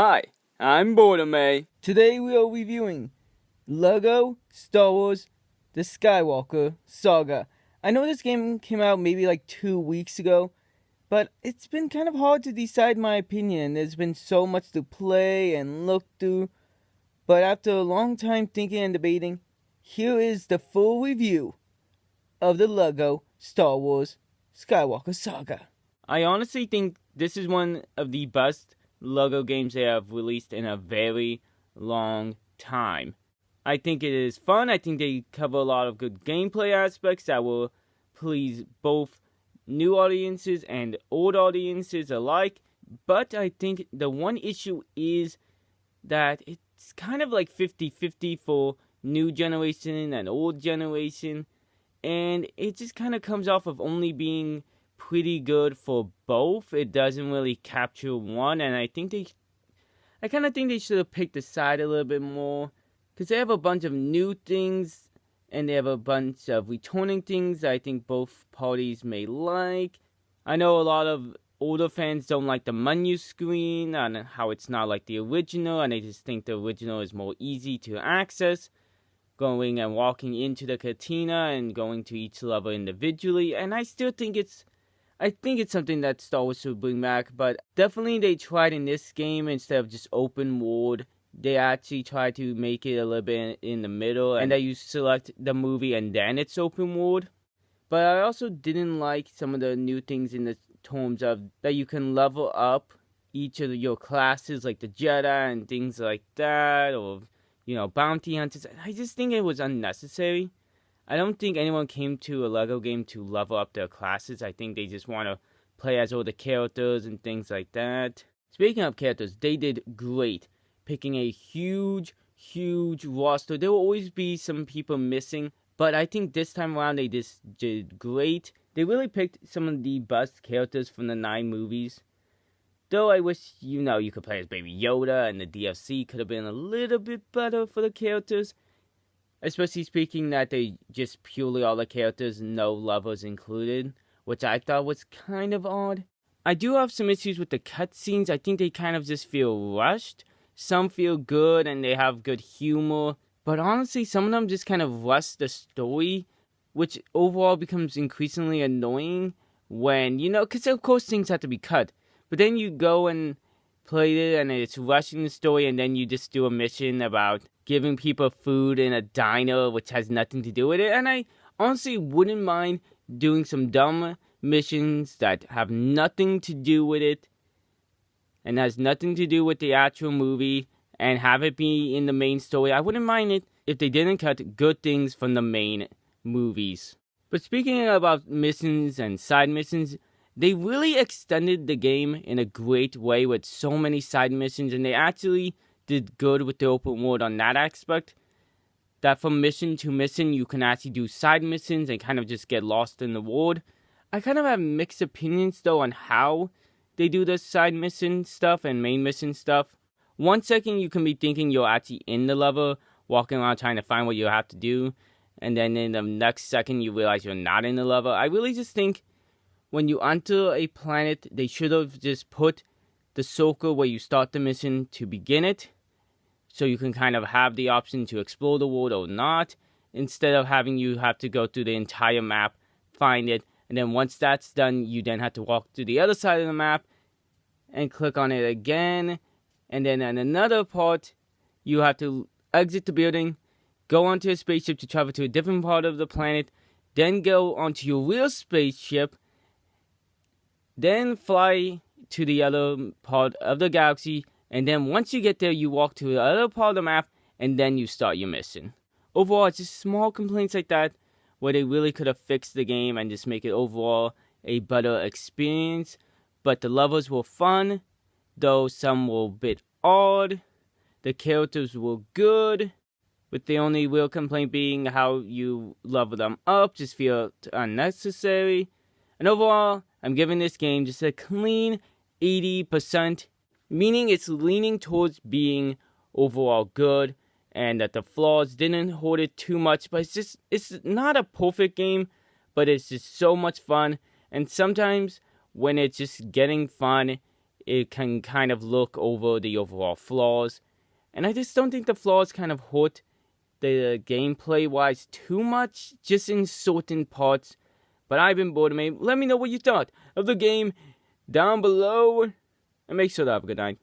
Hi, I'm Birdime. Today we are reviewing Lego Star Wars The Skywalker Saga. I know this game came out maybe like 2 weeks ago, but it's been kind of hard to decide my opinion. There's been so much to play and look through, but after a long time thinking and debating, here is the full review of the Lego Star Wars Skywalker Saga. I honestly think this is one of the best Lego games they have released in a very long time. I think it is fun. I think they cover a lot of good gameplay aspects that will please both new audiences and old audiences alike. But I think the one issue is that it's kind of like 50-50 for new generation and old generation. And it just kind of comes off of only being pretty good for both. It doesn't really capture one, and I kind of think they should have picked a side a little bit more, because they have a bunch of new things, and they have a bunch of returning things that I think both parties may like. I know a lot of older fans don't like the menu screen, and how it's not like the original, and they just think the original is more easy to access, going and walking into the cantina and going to each level individually. And I still think it's something that Star Wars should bring back, but definitely they tried in this game, instead of just open world, they actually tried to make it a little bit in the middle, and that you select the movie and then it's open world. But I also didn't like some of the new things in the terms of that you can level up each of your classes, like the Jedi and things like that, or bounty hunters. I just think it was unnecessary. I don't think anyone came to a Lego game to level up their classes. I think they just want to play as all the characters and things like that. Speaking of characters, they did great picking a huge roster. There will always be some people missing, but I think this time around they just did great. They really picked some of the best characters from the 9 movies. Though I wish, you could play as Baby Yoda, and the DLC could have been a little bit better for the characters. Especially speaking that they just purely all the characters, no levels included, which I thought was kind of odd. I do have some issues with the cutscenes. I think they kind of just feel rushed. Some feel good and they have good humor, but honestly, some of them just kind of rush the story, which overall becomes increasingly annoying when, because of course things have to be cut. But then you go and play it and it's rushing the story, and then you just do a mission about giving people food in a diner, which has nothing to do with it. And I honestly wouldn't mind doing some dumb missions that have nothing to do with it and has nothing to do with the actual movie, and have it be in the main story. I wouldn't mind it if they didn't cut good things from the main movies. But speaking about missions and side missions, they really extended the game in a great way with so many side missions, and they actually did good with the open world on that aspect. That from mission to mission, you can actually do side missions and kind of just get lost in the world. I kind of have mixed opinions though on how they do the side mission stuff and main mission stuff. 1 second you can be thinking you're actually in the level, walking around trying to find what you have to do, and then in the next second you realize you're not in the level. I really just think when you enter a planet, they should have just put the circle where you start the mission to begin it, so you can kind of have the option to explore the world or not, instead of having you have to go through the entire map, find it, and then once that's done, you then have to walk to the other side of the map and click on it again, and then in another part, you have to exit the building, go onto a spaceship to travel to a different part of the planet, then go onto your real spaceship, then fly to the other part of the galaxy, and then once you get there, you walk to the other part of the map, and then you start your mission. Overall, it's just small complaints like that, where they really could have fixed the game and just make it overall a better experience. But the levels were fun, though some were a bit odd. The characters were good, with the only real complaint being how you level them up just feel unnecessary. And overall, I'm giving this game just a clean 80%, meaning it's leaning towards being overall good, and that the flaws didn't hurt it too much, but it's not a perfect game, but it's just so much fun. And sometimes when it's just getting fun, it can kind of look over the overall flaws. And I just don't think the flaws kind of hurt the gameplay-wise too much, just in certain parts. But I've been Birdime. Let me know what you thought of the game down below, and make sure to have a good night.